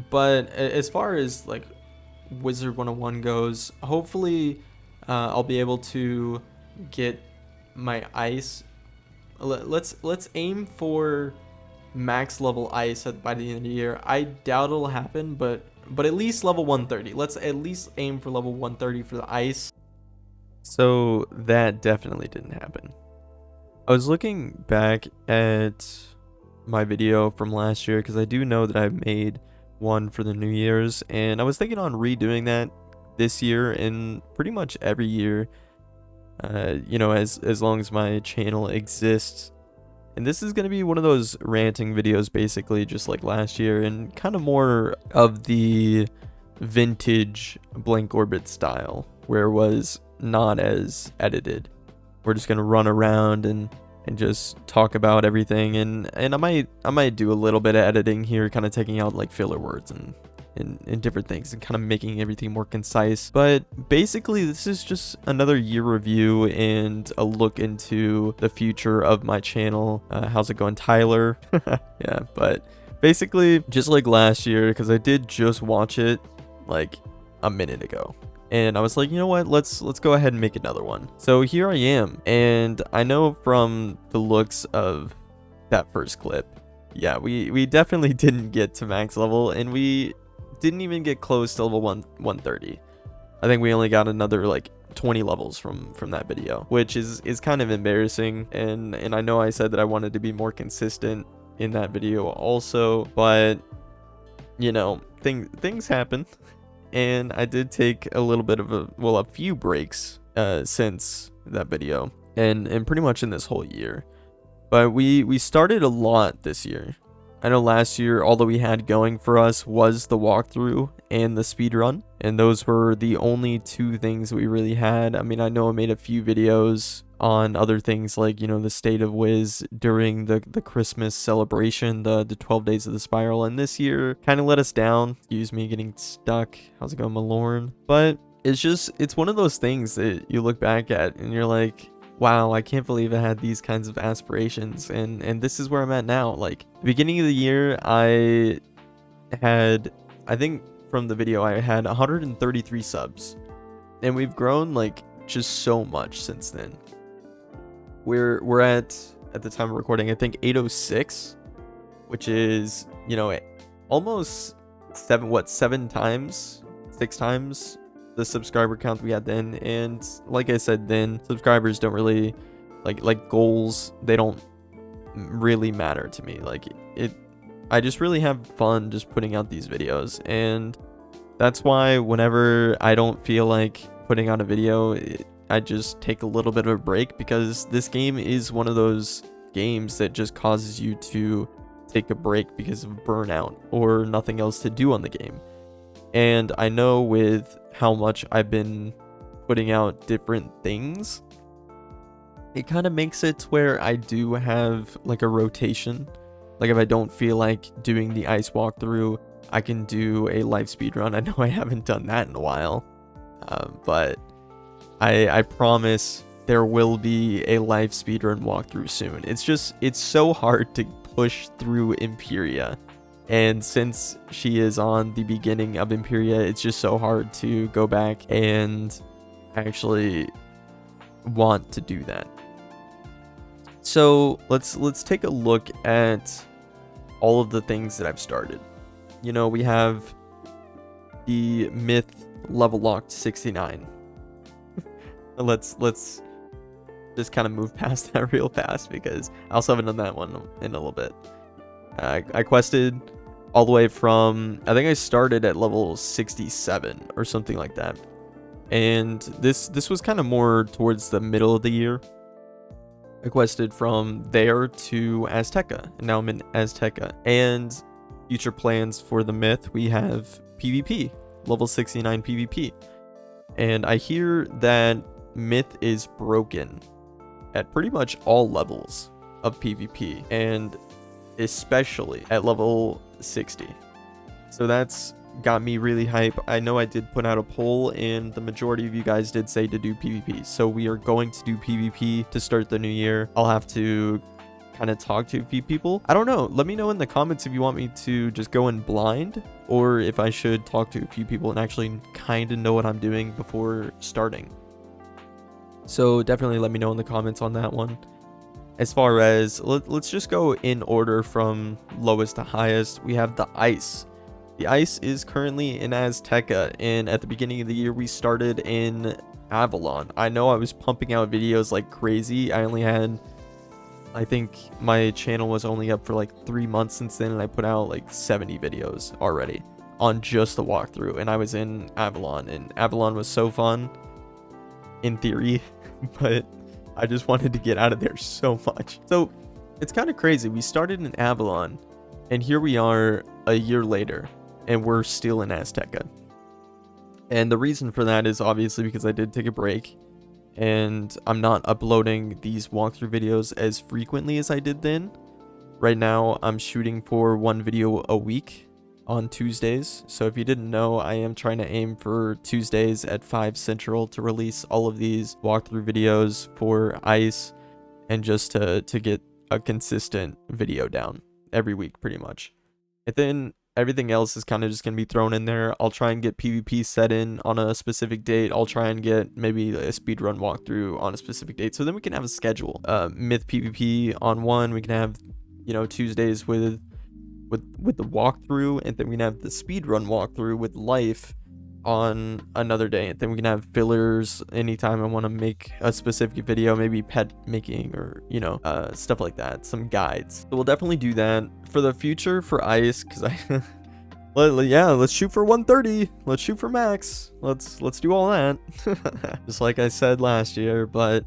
But as far as like Wizard101 goes, hopefully I'll be able to get my ice. Let's aim for max level ice by the end of the year. I doubt it'll happen, but at least level 130. Let's at least aim for level 130 for the ice. So that definitely didn't happen. I was looking back at my video from last year because I do know that I made one for the New Year's, and I was thinking on redoing that this year and pretty much every year, as long as my channel exists. And this is going to be one of those ranting videos, basically just like last year, and kind of more of the vintage Blank Orbit style, where it was not as edited. We're just going to run around and just talk about everything, and I might do a little bit of editing here, kind of taking out like filler words and different things and kind of making everything more concise. But basically this is just another year review and a look into the future of my channel. How's it going, Tyler? Yeah, but basically just like last year, because I did just watch it like a minute ago, and I was like, you know what, let's go ahead and make another one. So here I am, and I know from the looks of that first clip, yeah, we definitely didn't get to max level, and we didn't even get close to level 130. I think we only got another like 20 levels from that video, which is kind of embarrassing. And I know I said that I wanted to be more consistent in that video also, but you know, things happen. And I did take a little bit of a few breaks since that video, and pretty much in this whole year. But we started a lot this year. I know last year all that we had going for us was the walkthrough and the speedrun, and those were the only two things we really had. I mean, I know I made a few videos on other things like, you know, the state of Wiz during the Christmas celebration, the 12 days of the spiral, and this year kind of let us down. Excuse me, getting stuck. How's it going, Malorn? But it's one of those things that you look back at and you're like, wow, I can't believe I had these kinds of aspirations, and this is where I'm at now. Like, the beginning of the year, I think from the video, I had 133 subs, and we've grown like just so much since then. We're at the time of recording, I think 806, which is, you know, almost six times the subscriber count we had then. And like I said, then subscribers don't really like goals, they don't really matter to me. Like, I just really have fun just putting out these videos, and that's why whenever I don't feel like putting out a video, I just take a little bit of a break, because this game is one of those games that just causes you to take a break because of burnout or nothing else to do on the game. And I know with how much I've been putting out different things, it kind of makes it where I do have like a rotation. Like, if I don't feel like doing the ice walkthrough, I can do a live speedrun. I know I haven't done that in a while, but I promise there will be a live speedrun walkthrough soon. It's so hard to push through Imperia. And since she is on the beginning of Imperia, it's just so hard to go back and actually want to do that. So let's take a look at all of the things that I've started. You know, we have the myth level locked 69. let's just kind of move past that real fast, because I also haven't done that one in a little bit. I quested all the way from, I think I started at level 67 or something like that. And this was kind of more towards the middle of the year. I quested from there to Azteca, and now I'm in Azteca. And future plans for the myth, we have PvP, level 69 PvP. And I hear that myth is broken at pretty much all levels of PvP, and especially at level 60. So that's got me really hype. I know I did put out a poll, and the majority of you guys did say to do PvP. So we are going to do PvP to start the new year. I'll have to kind of talk to a few people. I don't know. Let me know in the comments if you want me to just go in blind or if I should talk to a few people and actually kind of know what I'm doing before starting. So definitely let me know in the comments on that one. As far as, let's just go in order from lowest to highest. We have the ice. The ice is currently in Azteca, and at the beginning of the year we started in Avalon. I know I was pumping out videos like crazy. I think my channel was only up for like 3 months since then, and I put out like 70 videos already on just the walkthrough, and I was in Avalon, and Avalon was so fun in theory, but I just wanted to get out of there so much. So it's kind of crazy. We started in Avalon, and here we are a year later, and we're still in Azteca. And the reason for that is obviously because I did take a break, and I'm not uploading these walkthrough videos as frequently as I did then. Right now, I'm shooting for 1 video a week on Tuesdays. So if you didn't know, I am trying to aim for Tuesdays at 5 Central to release all of these walkthrough videos for Ice, and just to get a consistent video down every week pretty much. And then everything else is kind of just going to be thrown in there. I'll try and get PvP set in on a specific date. I'll try and get maybe a speedrun walkthrough on a specific date. So then we can have a schedule. Myth PvP on one. We can have, you know, Tuesdays with the walkthrough. And then we can have the speedrun walkthrough with life on another day. And then we can have fillers anytime I want to make a specific video, maybe pet making or, you know, stuff like that, some guides. So we'll definitely do that for the future for Ice, because yeah, let's shoot for 130, let's shoot for max, let's do all that. Just like I said last year. But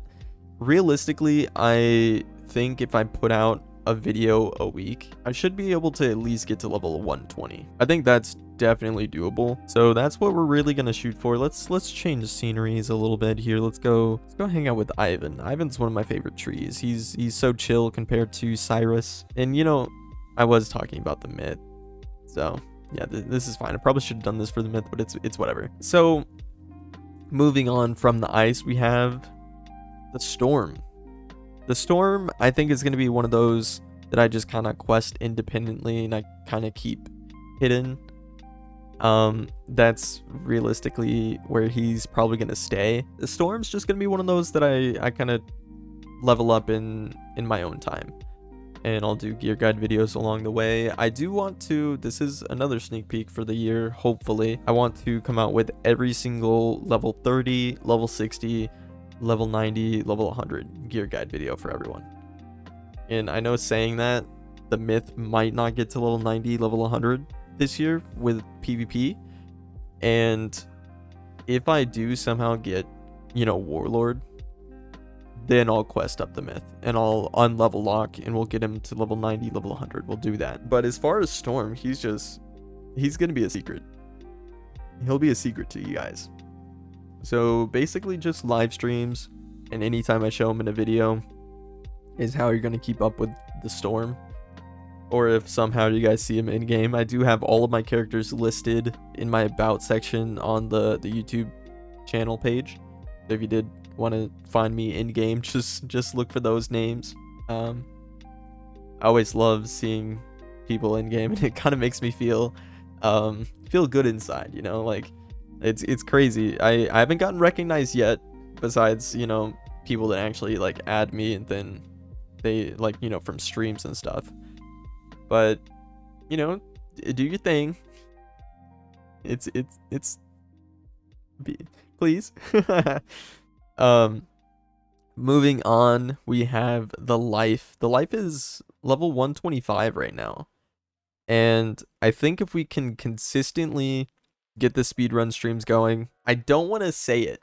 realistically, I think if I put out a video a week, I should be able to at least get to level 120. I think that's definitely doable. So that's what we're really gonna shoot for. Let's change sceneries a little bit here. Let's go hang out with Ivan. Ivan's one of my favorite trees. He's so chill compared to Cyrus. And you know, I was talking about the myth, so yeah, this is fine. I probably should have done this for the myth, but it's whatever. So moving on from the ice, we have the storm. The storm, I think, is going to be one of those that I just kind of quest independently and I kind of keep hidden. That's realistically where he's probably going to stay. The storm's just going to be one of those that I kind of level up in my own time. And I'll do gear guide videos along the way. I do want to, this is another sneak peek for the year, hopefully. I want to come out with every single level 30, level 60, level 90, level 100 gear guide video for everyone. And I know saying that, the myth might not get to level 90, level 100 this year with PvP. And if I do somehow get, you know, Warlord, then I'll quest up the myth and I'll unlevel lock and we'll get him to level 90, level 100. We'll do that. But as far as Storm, he's gonna be a secret. He'll be a secret to you guys. So basically just live streams, and anytime I show him in a video is how you're gonna keep up with the Storm. Or if somehow you guys see him in game, I do have all of my characters listed in my about section on the YouTube channel page. So if you did want to find me in game, just look for those names. I always love seeing people in game, and it kind of makes me feel good inside, you know, like it's crazy. I haven't gotten recognized yet, besides, you know, people that actually like add me and then they like, you know, from streams and stuff. But you know, do your thing. It's please. Moving on, we have the life. The life is level 125 right now. And I think if we can consistently get the speedrun streams going, I don't want to say it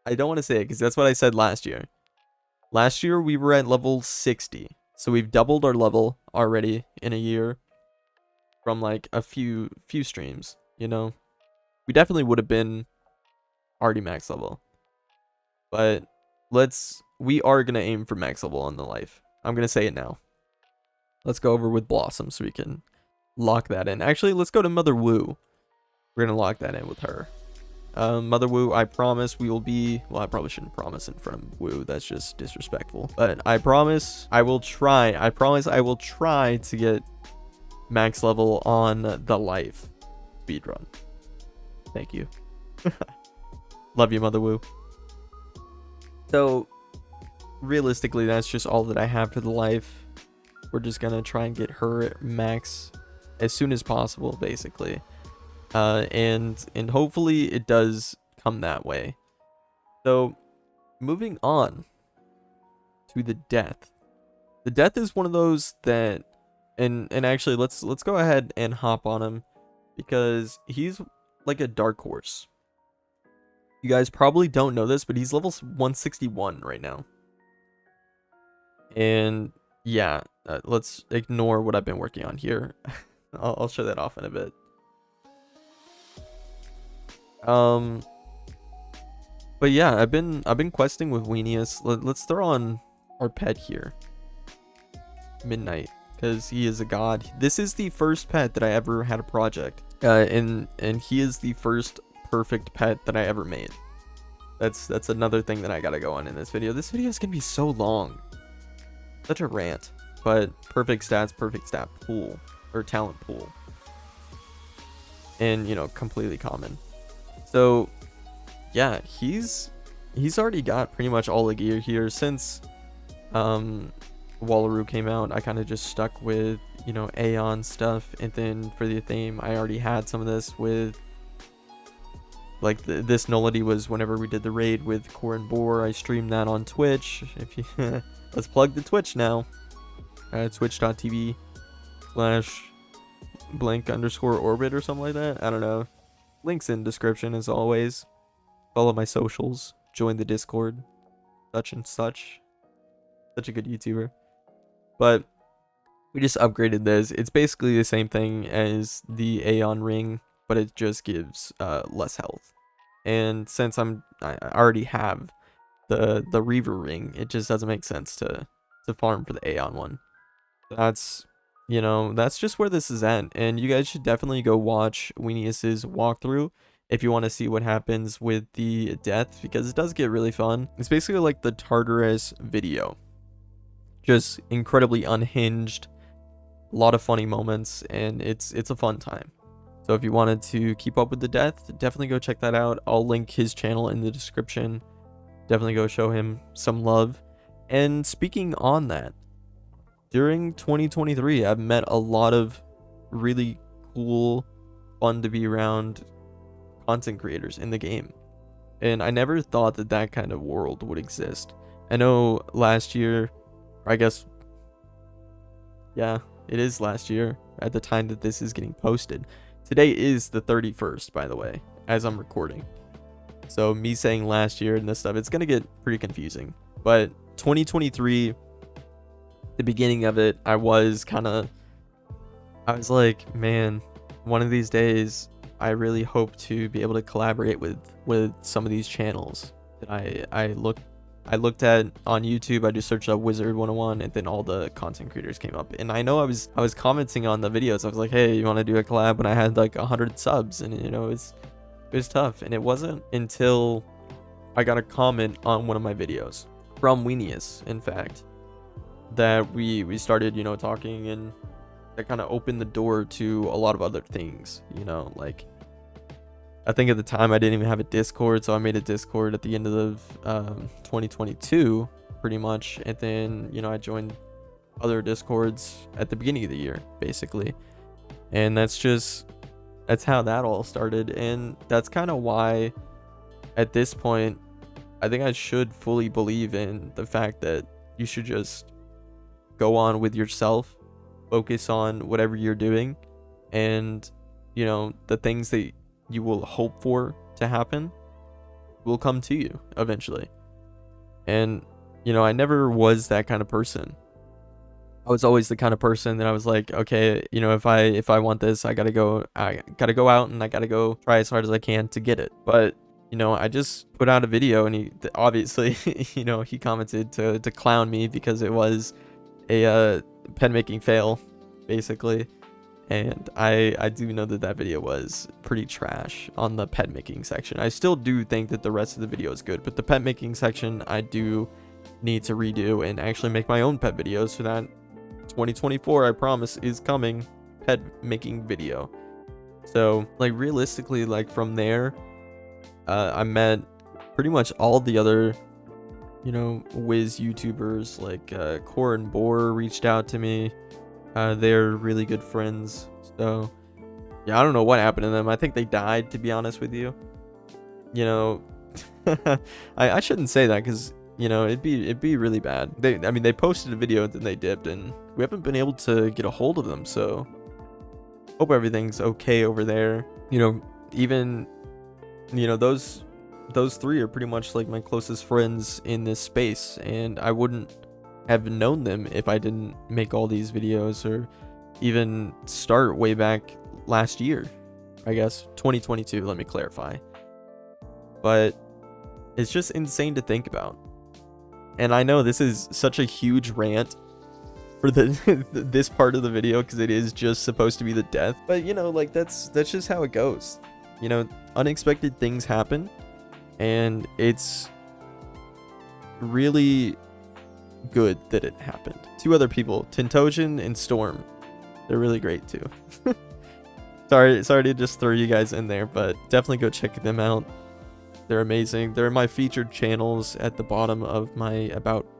because that's what I said last year. Last year we were at level 60. So we've doubled our level already in a year from like a few streams, you know. We definitely would have been already max level. But we are going to aim for max level on the life. I'm going to say it now. Let's go over with Blossom so we can lock that in. Actually, let's go to Mother Wu. We're going to lock that in with her. Mother Woo, I promise we will be, well, I probably shouldn't promise in front of Woo, that's just disrespectful, but I promise I will try, I promise I will try to get max level on the life speedrun. Thank you. Love you, Mother Woo. So realistically, that's just all that I have for the life. We're just gonna try and get her max as soon as possible, basically. And hopefully it does come that way. So moving on to the death. The death is one of those that, and actually let's go ahead and hop on him, because he's like a dark horse. You guys probably don't know this, but he's level 161 right now. And yeah, let's ignore what I've been working on here. I'll show that off in a bit. But yeah, I've been questing with Weenius. Let's throw on our pet here, Midnight, because he is a god. This is the first pet that I ever had a project, and he is the first perfect pet that I ever made. That's another thing that I gotta go on in this video. This video is gonna be so long, such a rant, but perfect stats, perfect stat pool, or talent pool, and you know, completely common. So yeah, he's already got pretty much all the gear here. Since Wallaroo came out, I kind of just stuck with, you know, Aeon stuff, and then for the theme I already had some of this with, like, this nullity was whenever we did the raid with Core and Boar. I streamed that on Twitch. If you let's plug the Twitch now, twitch.tv/blank_orbit or something like that. I don't know, links in description as always. Follow my socials, join the Discord, such and such. Such a good YouTuber. But we just upgraded this. It's basically the same thing as the Aeon ring, but it just gives less health. And since I already have the Reaver ring, it just doesn't make sense to farm for the Aeon one. That's, you know, that's just where this is at. And you guys should definitely go watch Weenius's walkthrough if you want to see what happens with the death, because it does get really fun. It's basically like the Tartarus video, just incredibly unhinged, a lot of funny moments, and it's a fun time. So if you wanted to keep up with the death, definitely go check that out. I'll link his channel in the description. Definitely go show him some love. And speaking on that, during 2023, I've met a lot of really cool, fun to be around content creators in the game, and I never thought that that kind of world would exist. I know last year, or I guess, yeah, it is last year at the time that this is getting posted. Today is the 31st, by the way, as I'm recording. So me saying last year and this stuff, it's gonna get pretty confusing. But 2023, the beginning of it, I was like, man, one of these days I really hope to be able to collaborate with some of these channels that I looked at on YouTube. I just searched up Wizard101, and then all the content creators came up. And I know I was commenting on the videos. I was like, hey, you want to do a collab? When I had like 100 subs, and you know, it was tough. And it wasn't until I got a comment on one of my videos from Weenius, in fact, that we started, you know, talking, and that kind of opened the door to a lot of other things, you know. Like, I think at the time I didn't even have a Discord, so I made a Discord at the end of 2022 pretty much, and then, you know, I joined other Discords at the beginning of the year basically, and that's how that all started. And that's kind of why at this point I think I should fully believe in the fact that you should just go on with yourself, focus on whatever you're doing, and, you know, the things that you will hope for to happen will come to you eventually. And, you know, I never was that kind of person. I was always the kind of person that I was like, okay, you know, if I want this, I gotta go out and I gotta go try as hard as I can to get it. But, you know, I just put out a video, and he obviously, you know, he commented to clown me because it was a pen making fail basically. And I do know that that video was pretty trash on the pet making section. I still do think that the rest of the video is good, but the pet making section I do need to redo and actually make my own pet videos, so that 2024, I promise, is coming pet making video. So like realistically, like from there, I met pretty much all the other, you know, Wiz YouTubers. Like Core and Boar reached out to me. They're really good friends. So yeah, I don't know what happened to them. I think they died, to be honest with you. You know, I shouldn't say that, because you know, it'd be really bad. I mean, they posted a video and then they dipped, and we haven't been able to get a hold of them. So hope everything's okay over there. You know, even, you know, those three are pretty much like my closest friends in this space, and I wouldn't have known them if I didn't make all these videos, or even start way back last year, I guess 2022, let me clarify. But it's just insane to think about. And I know this is such a huge rant for the this part of the video, because it is just supposed to be the death, but you know, like that's just how it goes. You know, unexpected things happen, and it's really good that it happened. Two other people, Tintogen and Storm, they're really great too. sorry to just throw you guys in there, but definitely go check them out. They're amazing. They're my featured channels at the bottom of my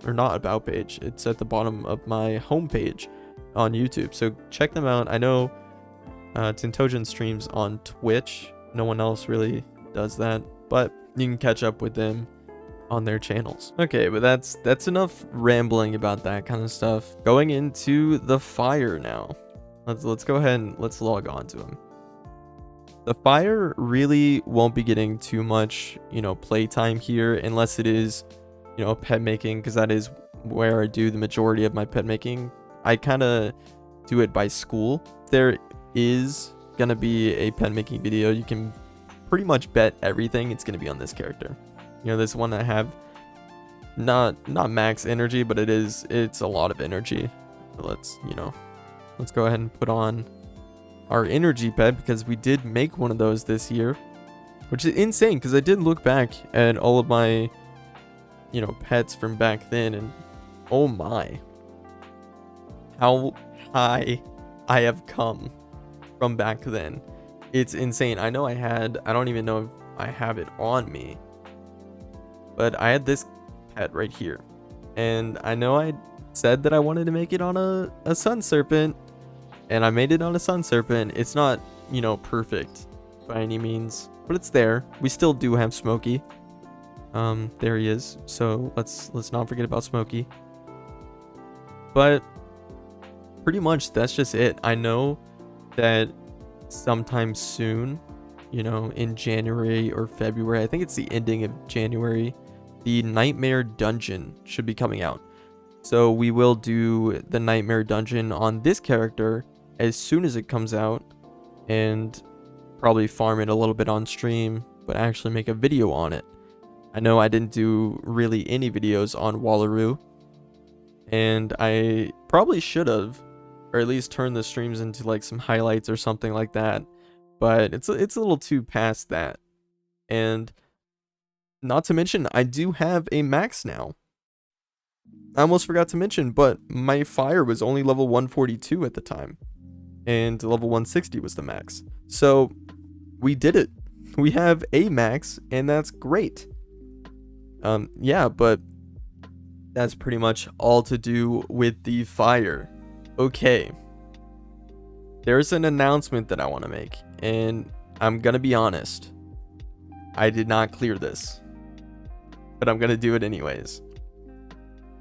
not about page. It's at the bottom of my homepage on YouTube. So check them out. I know Tintogen streams on Twitch. No one else really does that, but you can catch up with them on their channels. Okay, but that's enough rambling about that kind of stuff. Going into the fire now. Let's go ahead and let's log on to him. The fire really won't be getting too much, you know, playtime here, unless it is, you know, pet making, because that is where I do the majority of my pet making. I kind of do it by school. There is gonna be a pet making video. You can pretty much bet everything it's gonna be on this character. You know, this one I have not max energy, but it's a lot of energy. Let's go ahead and put on our energy pet, because we did make one of those this year, which is insane, because I did look back at all of my, you know, pets from back then, and oh my, how high I have come from back then. It's insane. I know I don't even know if I have it on me, but I had this pet right here, and I know I said that I wanted to make it on a sun serpent, and I made it on a sun serpent. It's not, you know, perfect by any means, but it's there. We still do have Smokey. There he is. So let's not forget about Smokey. But pretty much that's just it. I know that sometime soon, you know, in January or February, I think it's the ending of January, the Nightmare Dungeon should be coming out. So we will do the Nightmare Dungeon on this character as soon as it comes out, and probably farm it a little bit on stream, but actually make a video on it. I know I didn't do really any videos on Wallaroo, and I probably should have, or at least turn the streams into like some highlights or something like that, but it's a little too past that. And not to mention, I do have a max now. I almost forgot to mention, but my fire was only level 142 at the time, and level 160 was the max. So we did it. We have a max, and that's great. Yeah, but that's pretty much all to do with the fire. Okay, there's an announcement that I want to make, and I'm gonna be honest, I did not clear this, but I'm gonna do it anyways.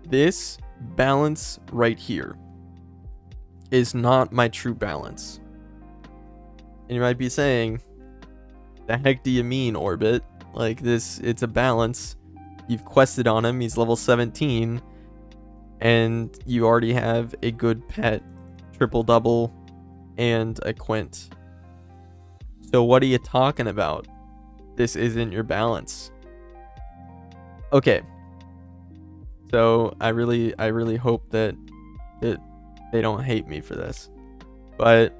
This balance right here is not my true balance. And you might be saying, the heck do you mean, Orbit? Like this, it's a balance. You've quested on him, he's level 17, and you already have a good pet, triple double, and a quint. So what are you talking about? This isn't your balance. Okay. So I really hope that they don't hate me for this. But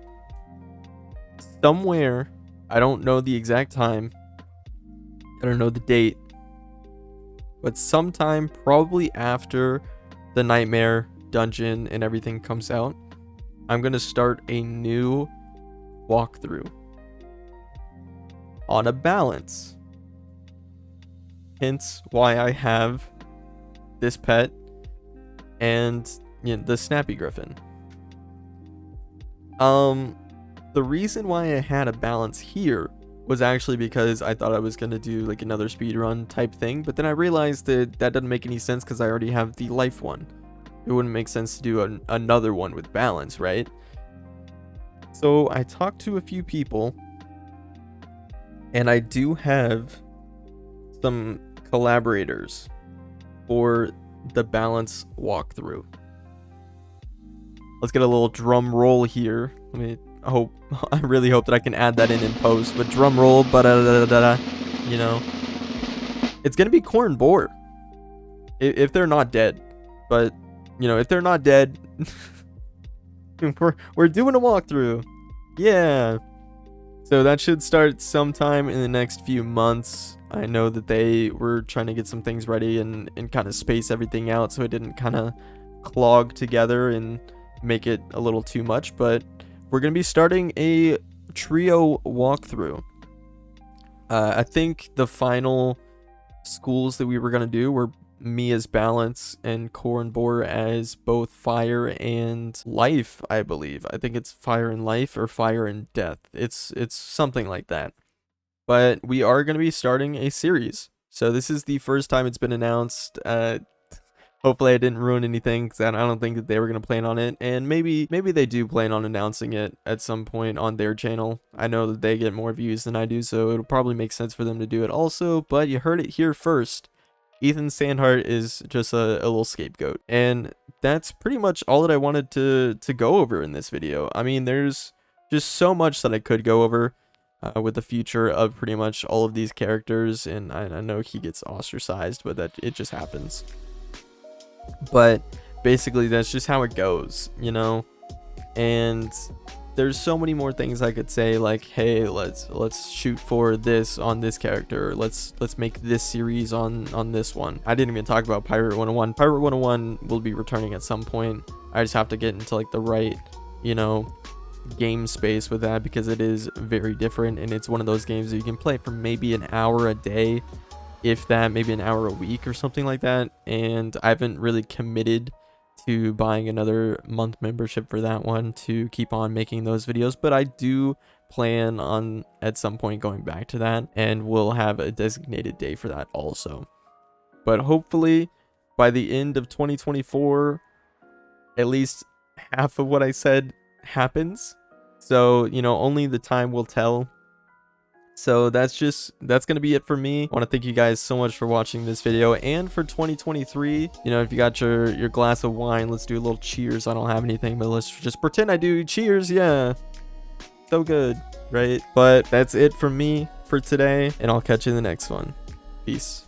somewhere, I don't know the exact time, I don't know the date, but sometime probably after the Nightmare dungeon and everything comes out, I'm gonna start a new walkthrough on a balance. Hence why I have this pet and, you know, the Snappy Griffin. The reason why I had a balance here was actually because I thought I was gonna do like another speedrun type thing, but then I realized that that doesn't make any sense because I already have the life one. It wouldn't make sense to do another one with balance, right? So I talked to a few people, and I do have some collaborators for the balance walkthrough. Let's get a little drum roll here. I really hope that I can add that in post, but drum roll, you know, it's gonna be Core and Boar if they're not dead. But you know, if they're not dead, we're doing a walkthrough. Yeah. So that should start sometime in the next few months. I know that they were trying to get some things ready and kind of space everything out so it didn't kind of clog together and make it a little too much, but we're going to be starting a trio walkthrough. I think the final schools that we were going to do were me as balance and Core and Boar as both fire and life, I believe. I think it's fire and life or fire and death. It's something like that. But we are going to be starting a series. So this is the first time it's been announced. Hopefully I didn't ruin anything, because I don't think that they were going to plan on it. And maybe they do plan on announcing it at some point on their channel. I know that they get more views than I do, so it'll probably make sense for them to do it also. But you heard it here first. Ethan Sandhart is just a little scapegoat. And that's pretty much all that I wanted to go over in this video. I mean, there's just so much that I could go over with the future of pretty much all of these characters. And I know he gets ostracized, but that it just happens. But basically that's just how it goes, you know. And there's so many more things I could say, like, hey, let's shoot for this on this character, let's make this series on this one. I didn't even talk about Pirate 101. Pirate 101 will be returning at some point. I just have to get into like the right, you know, game space with that, because it is very different, and it's one of those games that you can play for maybe an hour a day, if that, maybe an hour a week or something like that. And I haven't really committed to buying another month membership for that one to keep on making those videos, but I do plan on at some point going back to that, and we'll have a designated day for that also. But hopefully by the end of 2024, at least half of what I said happens. So, you know, only the time will tell. So that's going to be it for me. I want to thank you guys so much for watching this video. And for 2023, you know, if you got your glass of wine, let's do a little cheers. I don't have anything, but let's just pretend I do. Cheers. Yeah. So good, right? But that's it from me for today, and I'll catch you in the next one. Peace.